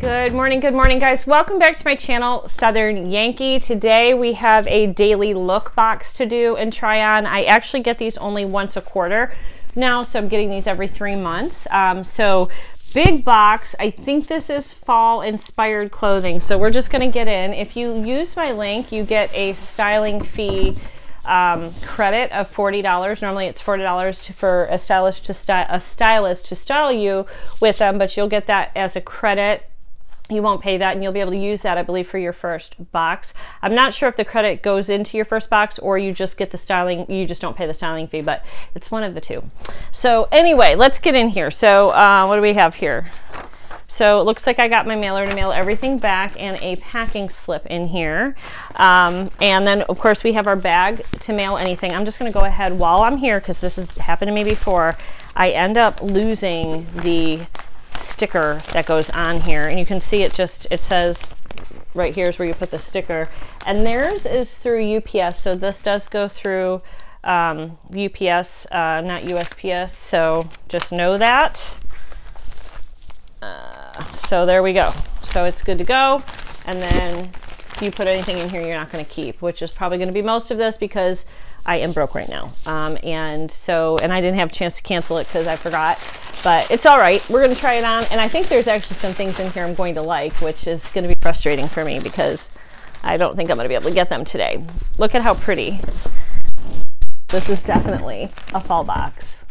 Good morning, guys. Welcome back to my channel, Southern Yankee. Today we have a daily look box to do and try on. I actually get these only once a quarter now, so I'm getting these every 3 months. So big box. I think this is fall inspired clothing, so we're just going to get in. If you use my link, you get a styling fee credit of $40. Normally it's $40 for a stylist to style you with them, but you'll get that as a credit. You won't pay that, and you'll be able to use that, I believe, for your first box. I'm not sure if the credit goes into your first box or you just get the styling, you just don't pay the styling fee, but it's one of the two. So anyway, let's get in here. So what do we have here? So it looks like I got my mailer to mail everything back and a packing slip in here. And then of course we have our bag to mail anything. I'm just gonna go ahead while I'm here, because this has happened to me before. I end up losing the sticker that goes on here, and you can see it says right here is where you put the sticker, and theirs is through UPS, so this does go through UPS, not USPS, so just know that. So there we go, so it's good to go. And then if you put anything in here you're not going to keep, which is probably going to be most of this because I am broke right now, and I didn't have a chance to cancel it because I forgot, but it's all right. We're going to try it on, and I think there's actually some things in here I'm going to like, which is going to be frustrating for me because I don't think I'm going to be able to get them today. Look at how pretty. This is definitely a fall box.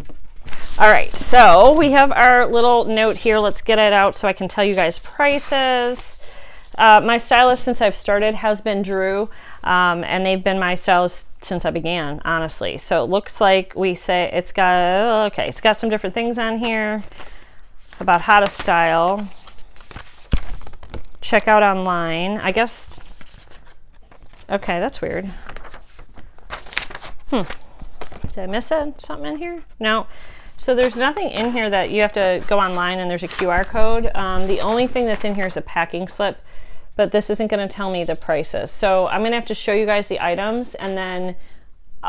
All right, so we have our little note here. Let's get it out so I can tell you guys prices. My stylist since I've started has been Drew, and they've been my stylist since I began, honestly. So it looks like we say it's got, okay, it's got some different things on here about how to style. Check out online, I guess. Okay, that's weird. Did I miss something in here? No. So there's nothing in here that you have to go online and there's a QR code. The only thing that's in here is a packing slip, but this isn't going to tell me the prices. So I'm going to have to show you guys the items, and then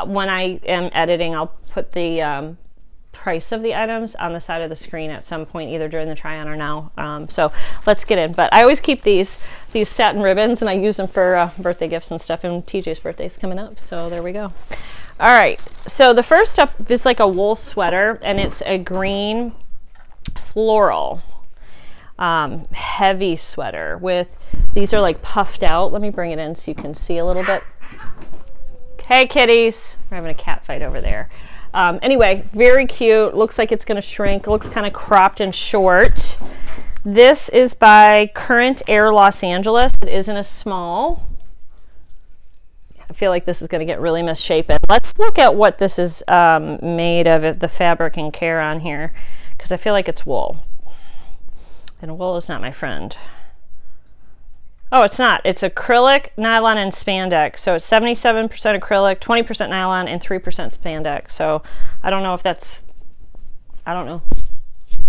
when I am editing, I'll put the price of the items on the side of the screen at some point, either during the try-on or now. So let's get in. But I always keep these satin ribbons, and I use them for birthday gifts and stuff, and TJ's birthday's coming up, so there we go. All right, so the first up is like a wool sweater, and it's a green floral heavy sweater with, these are like puffed out. Let me bring it in so you can see a little bit. Hey kitties, we're having a cat fight over there. Anyway, very cute. Looks like it's gonna shrink. Looks kind of cropped and short. This is by Current Air Los Angeles. It is in a small. I feel like this is going to get really misshapen. Let's look at what this is made of, the fabric and care on here, because I feel like it's wool. And wool is not my friend. Oh, it's not. It's acrylic, nylon, and spandex. So it's 77% acrylic, 20% nylon, and 3% spandex. So I don't know if that's, I don't know.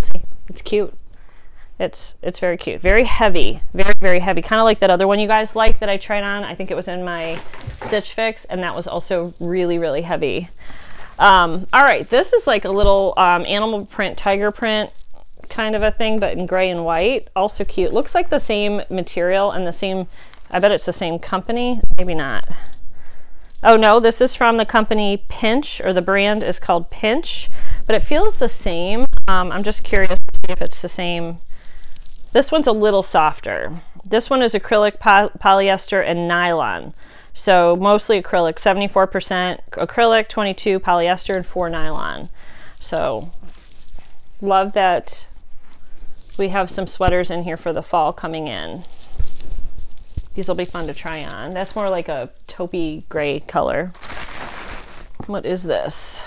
See, it's cute. It's very cute, very heavy, very heavy, kind of like that other one you guys liked that I tried on. I think it was in my Stitch Fix, and that was also really heavy. All right, this is like a little animal print, tiger print kind of a thing, but in gray and white. Also cute. Looks like the same material and the same, I bet it's the same company. Maybe not. Oh no, this is from the company Pinch, or the brand is called Pinch, but it feels the same. I'm just curious to see if it's the same. This one's a little softer. This one is acrylic, polyester, and nylon. So mostly acrylic, 74% acrylic, 22 polyester, and 4 nylon. So love that we have some sweaters in here for the fall coming in. These will be fun to try on. That's more like a taupey gray color. What is this?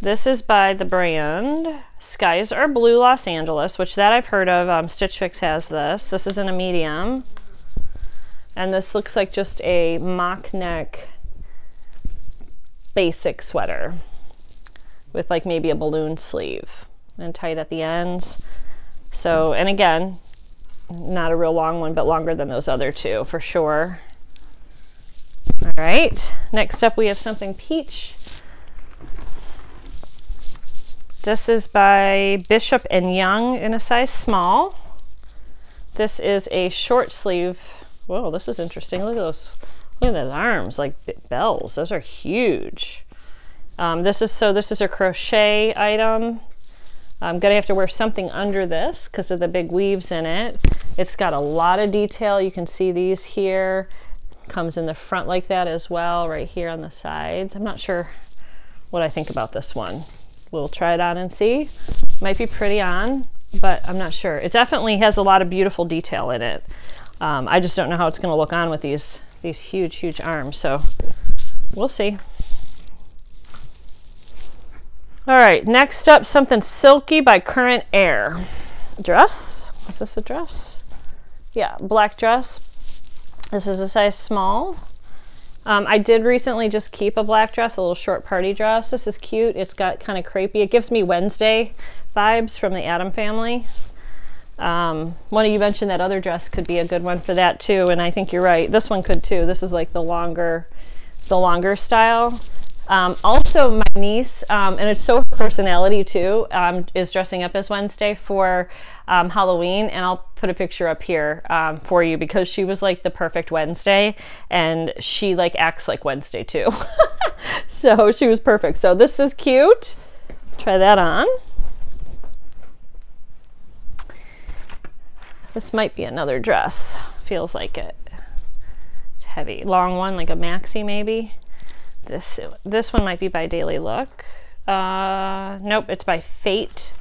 This is by the brand Skies Are Blue Los Angeles, which that I've heard of. Stitch Fix has this. This is in a medium. And this looks like just a mock neck basic sweater with like maybe a balloon sleeve and tight at the ends. So, and again, not a real long one, but longer than those other two for sure. All right, next up we have something peach. This is by Bishop & Young in a size small. This is a short sleeve. Whoa, this is interesting. Look at those. Look at those arms, like bells. Those are huge. This is a crochet item. I'm gonna have to wear something under this because of the big weaves in it. It's got a lot of detail. You can see these here. Comes in the front like that as well, right here on the sides. I'm not sure what I think about this one. We'll try it on and see. Might be pretty on, but I'm not sure. It definitely has a lot of beautiful detail in it. I just don't know how it's gonna look on with these huge arms, so we'll see. All right, next up, something silky by Current Air. Dress, is this a dress? Yeah, black dress. This is a size small. I did recently just keep a black dress, a little short party dress. This is cute. It's got kind of crepey. It gives me Wednesday vibes from the Adam family. One of you mentioned that other dress could be a good one for that too, and I think you're right. This one could too. This is like the longer style. Also, my niece, and it's so her personality too, is dressing up as Wednesday for Halloween, and I'll put a picture up here for you because she was like the perfect Wednesday, and she like acts like Wednesday too. So she was perfect. So this is cute. Try that on. This might be another dress. Feels like it. It's heavy. Long one, like a maxi maybe. This one might be by Dailylook. Nope, it's by Fate.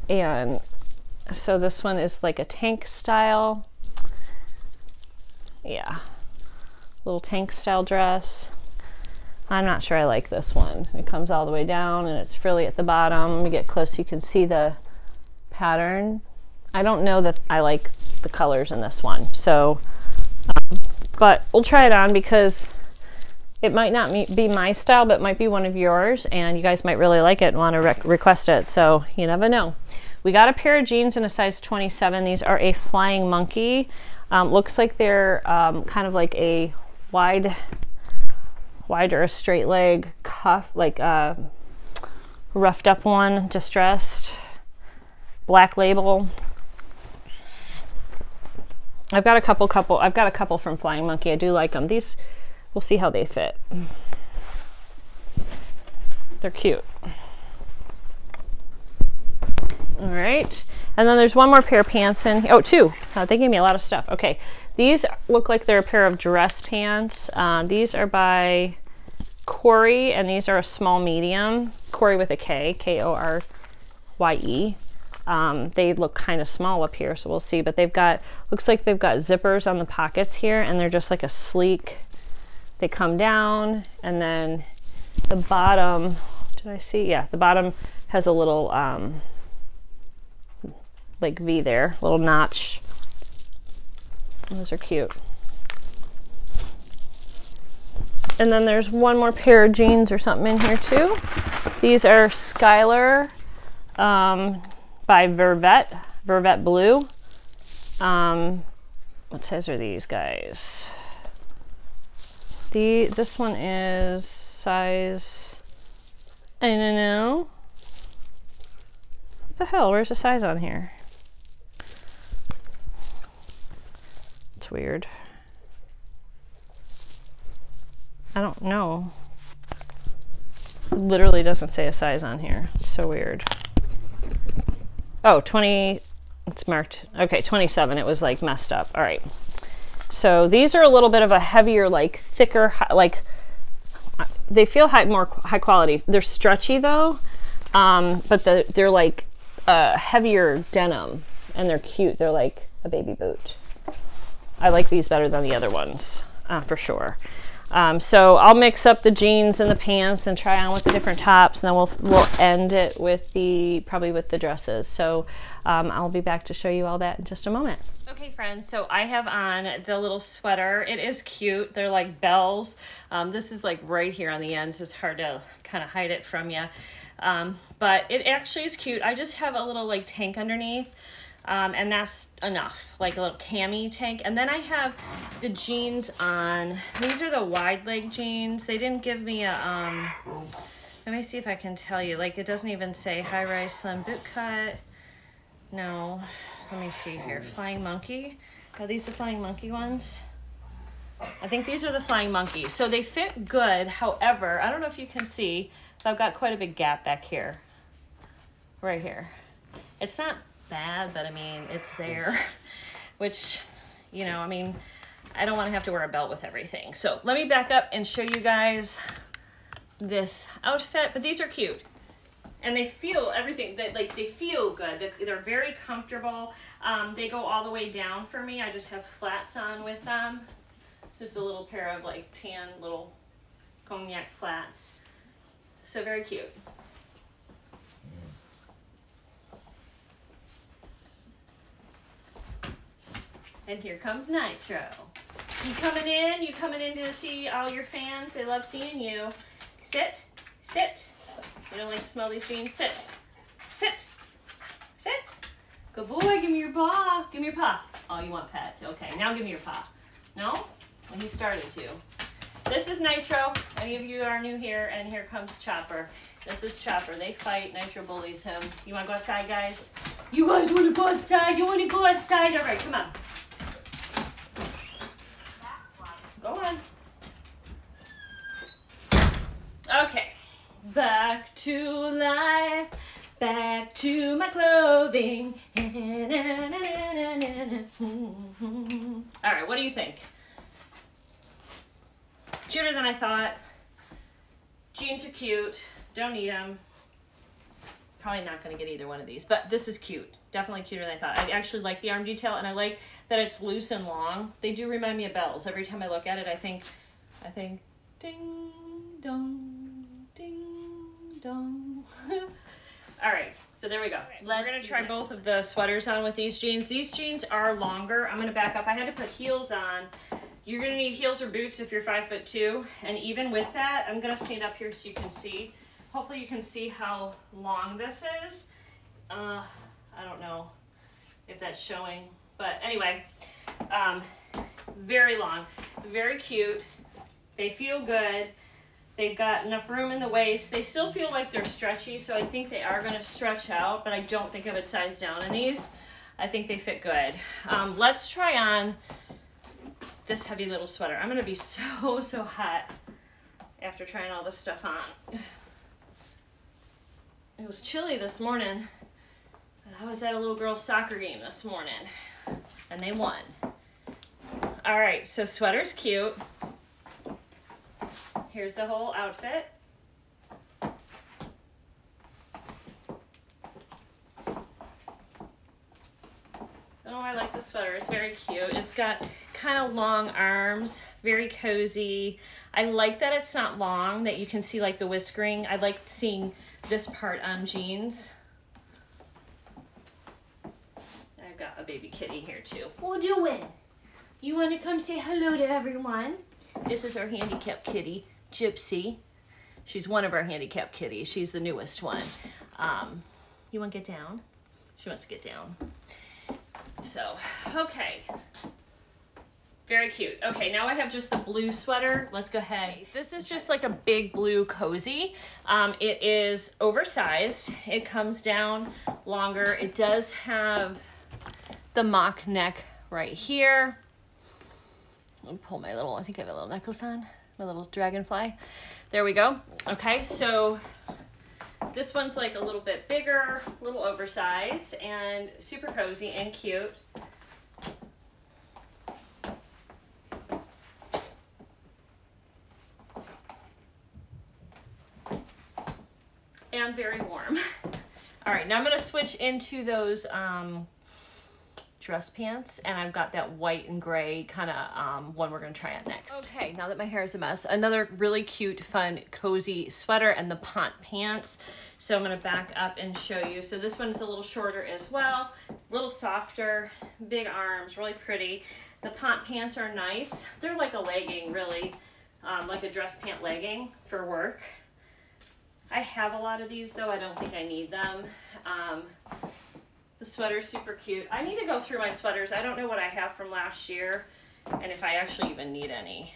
And so this one is like a tank style. Yeah, little tank style dress. I'm not sure I like this one. It comes all the way down and it's frilly at the bottom. Let me get close so you can see the pattern. I don't know that I like the colors in this one, so but we'll try it on because it might not be my style, but it might be one of yours, and you guys might really like it and want to request it, so you never know. We got a pair of jeans in a size 27. These are a Flying Monkey. Looks like they're kind of like a wide or a straight leg cuff, like a roughed up one, distressed, black label. I've got a couple from Flying Monkey. I do like them. These, we'll see how they fit. They're cute. All right, and then there's one more pair of pants in. Oh, two. They gave me a lot of stuff. Okay, these look like they're a pair of dress pants. These are by Corey, and these are a small medium. Corey with a K, Korye. They look kind of small up here, so we'll see. But they've got, looks like they've got zippers on the pockets here, and they're just like a sleek. They come down, and then the bottom. Did I see? Yeah, the bottom has a little like V there, little notch. Those are cute. And then there's one more pair of jeans or something in here too. These are Skylar by Vervet Blue. What size are these guys? This one is size, I don't know. What the hell? Where's the size on here? It's weird. I don't know. It literally doesn't say a size on here. It's so weird. Oh, 20, it's marked. Okay, 27. It was like messed up. All right. So these are a little bit of a heavier, like thicker, like they feel more high quality. They're stretchy though, but they're like heavier denim, and they're cute. They're like a baby boot. I like these better than the other ones for sure. So I'll mix up the jeans and the pants and try on with the different tops, and then we'll end it with probably with the dresses. So I'll be back to show you all that in just a moment. Okay friends, so I have on the little sweater. It is cute. They're like bells. This is like right here on the end, so it's hard to kind of hide it from you. But it actually is cute. I just have a little like tank underneath. And that's enough, like a little cami tank. And then I have the jeans on. These are the wide leg jeans. They didn't give me a, let me see if I can tell you. Like, it doesn't even say high rise slim boot cut. No, Let me see here. Flying monkey. Are these the flying monkey ones? I think these are the flying monkeys. So they fit good. However, I don't know if you can see, but I've got quite a big gap back here. Right here. It's not bad, but I mean, it's there. Which, you know, I mean, I don't want to have to wear a belt with everything. So let me back up and show you guys this outfit. But these are cute. And they feel everything, they feel good. They're very comfortable. They go all the way down for me. I just have flats on with them. Just a little pair of like tan little cognac flats. So very cute. And here comes Nitro. You coming in? You coming in to see all your fans? They love seeing you. Sit, sit. You don't like to smell these jeans? Sit, sit, sit. Good boy, give me your paw. Give me your paw. Oh, you want pets. Okay, now give me your paw. No? Well, he started to. This is Nitro. Any of you are new here, and here comes Chopper. This is Chopper. They fight. Nitro bullies him. You want to go outside, guys? You guys want to go outside? You want to go outside? All right, come on. Go on. Okay. Back to life. Back to my clothing. All right, what do you think? Cuter than I thought. Jeans are cute. Don't need them. Probably not going to get either one of these, but this is cute. Definitely cuter than I thought. I actually like the arm detail, and I like that it's loose and long. They do remind me of bells. Every time I look at it, I think, ding dong, ding dong. All right, so there we go. We're gonna try both of the sweaters on with these jeans. These jeans are longer. I'm gonna back up. I had to put heels on. You're gonna need heels or boots if you're 5'2", and even with that, I'm gonna stand up here so you can see. Hopefully you can see how long this is. I don't know if that's showing, but anyway, very long, very cute. They feel good. They've got enough room in the waist. They still feel like they're stretchy, so I think they are gonna stretch out, but I don't think I would size down in these. I think they fit good. Let's try on this heavy little sweater. I'm gonna be so hot after trying all this stuff on. It was chilly this morning. I was at a little girl's soccer game this morning, and they won. All right, so sweater's cute. Here's the whole outfit. Oh, I like the sweater. It's very cute. It's got kind of long arms, very cozy. I like that it's not long, that you can see like the whiskering. I like seeing this part on jeans. I've got a baby kitty here too. What you doing? You want to come say hello to everyone? This is our handicapped kitty, Gypsy. She's one of our handicapped kitties. She's the newest one. You want to get down? She wants to get down. So, okay. Very cute. Okay, now I have just the blue sweater. Let's go ahead. This is just like a big blue cozy. It is oversized. It comes down longer. It does have the mock neck right here. Let me pull my little, I think I have a little necklace on, my little dragonfly. There we go. Okay, so this one's like a little bit bigger, a little oversized, and super cozy and cute. And very warm. All right, now I'm gonna switch into those dress pants, and I've got that white and gray kind of one we're gonna try on next. Okay, now that my hair is a mess, another really cute, fun, cozy sweater and the pant pants. So I'm gonna back up and show you. So this one is a little shorter as well, a little softer, big arms, really pretty. The pant pants are nice. They're like a legging, really, like a dress pant legging for work. I have a lot of these though. I don't think I need them. The sweater's super cute. I need to go through my sweaters. I don't know what I have from last year and if I actually even need any.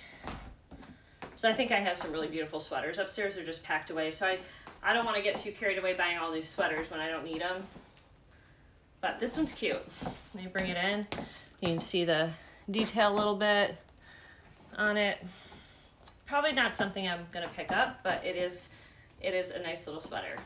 So I think I have some really beautiful sweaters. Upstairs they're just packed away. So I don't want to get too carried away buying all these sweaters when I don't need them. But this one's cute. Let me bring it in. You can see the detail a little bit on it. Probably not something I'm gonna pick up, but it is a nice little sweater.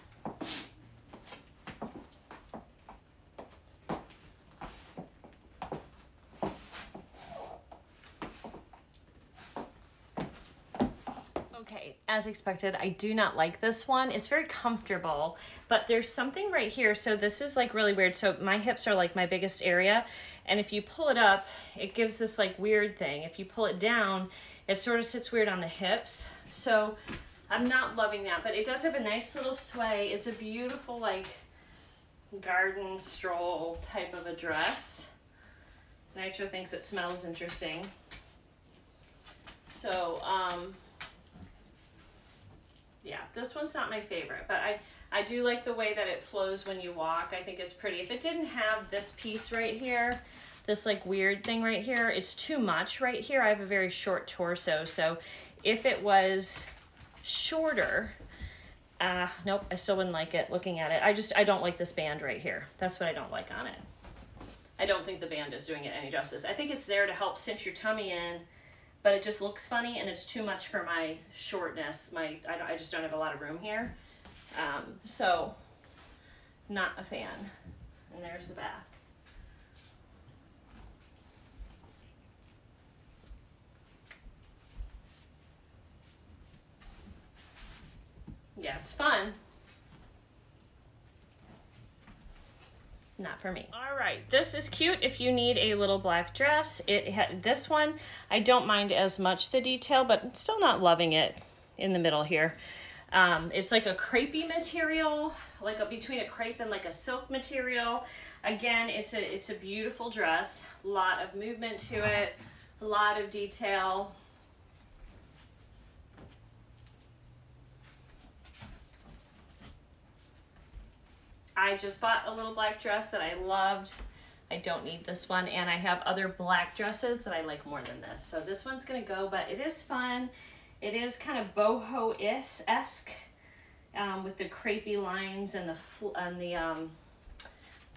Okay, as expected, I do not like this one. It's very comfortable, but there's something right here. So this is like really weird. So my hips are like my biggest area. And if you pull it up, it gives this like weird thing. If you pull it down, it sort of sits weird on the hips. So I'm not loving that, but it does have a nice little sway. It's a beautiful like garden stroll type of a dress. Nitro thinks it smells interesting. So, yeah, this one's not my favorite, but I do like the way that it flows when you walk. I think it's pretty. If it didn't have this piece right here, this like weird thing right here, it's too much right here. I have a very short torso, so if it was shorter, nope, I still wouldn't like it looking at it. I don't like this band right here. That's what I don't like on it. I don't think the band is doing it any justice. I think it's there to help cinch your tummy in, but it just looks funny and it's too much for my shortness. I just don't have a lot of room here. So not a fan. And there's the back. Yeah, it's fun. Not for me. All right, this is cute if you need a little black dress. This one, I don't mind as much the detail, but still not loving it in the middle here. It's like a crepey material, like between a crepe and like a silk material. Again, it's a beautiful dress. A lot of movement to it, a lot of detail. I just bought a little black dress that I loved. I don't need this one, and I have other black dresses that I like more than this. So this one's gonna go, but it is fun. It is kind of boho-esque with the crepey lines and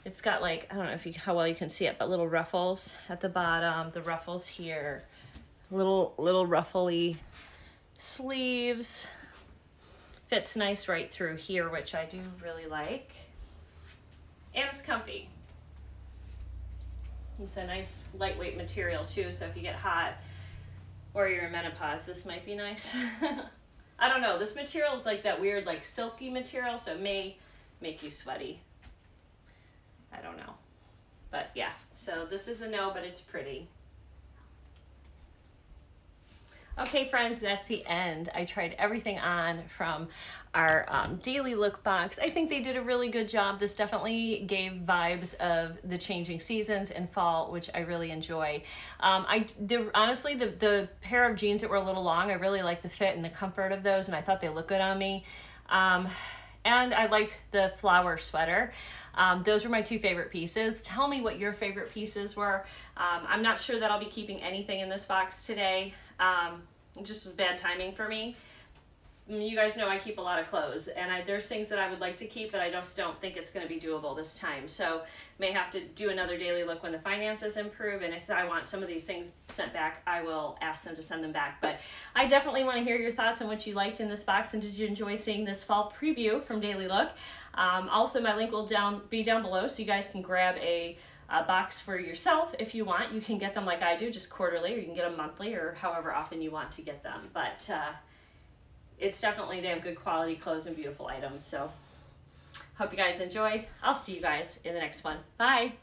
it's got like, I don't know how well you can see it, but little ruffles at the bottom, the ruffles here, little ruffly sleeves. Fits nice right through here, which I do really like. And it's comfy. It's a nice lightweight material too, so if you get hot or you're in menopause, this might be nice. I don't know, this material is like that weird like silky material, so it may make you sweaty. I don't know. But yeah, so this is a no, but it's pretty. Okay, friends, that's the end. I tried everything on from our daily look box. I think they did a really good job. This definitely gave vibes of the changing seasons and fall, which I really enjoy. Honestly, the pair of jeans that were a little long, I really liked the fit and the comfort of those, and I thought they looked good on me. And I liked the flower sweater. Those were my two favorite pieces. Tell me what your favorite pieces were. I'm not sure that I'll be keeping anything in this box today. It just was bad timing for me. You guys know I keep a lot of clothes, and there's things that I would like to keep, but I just don't think it's going to be doable this time. So may have to do another daily look when the finances improve, and if I want some of these things sent back, I will ask them to send them back. But I definitely want to hear your thoughts on what you liked in this box, and did you enjoy seeing this fall preview from Daily Look? Also, my link will be down below, so you guys can grab a box for yourself if you want. You can get them like I do, just quarterly, or you can get them monthly, or however often you want to get them. But it's definitely, they have good quality clothes and beautiful items. So hope you guys enjoyed. I'll see you guys in the next one. Bye.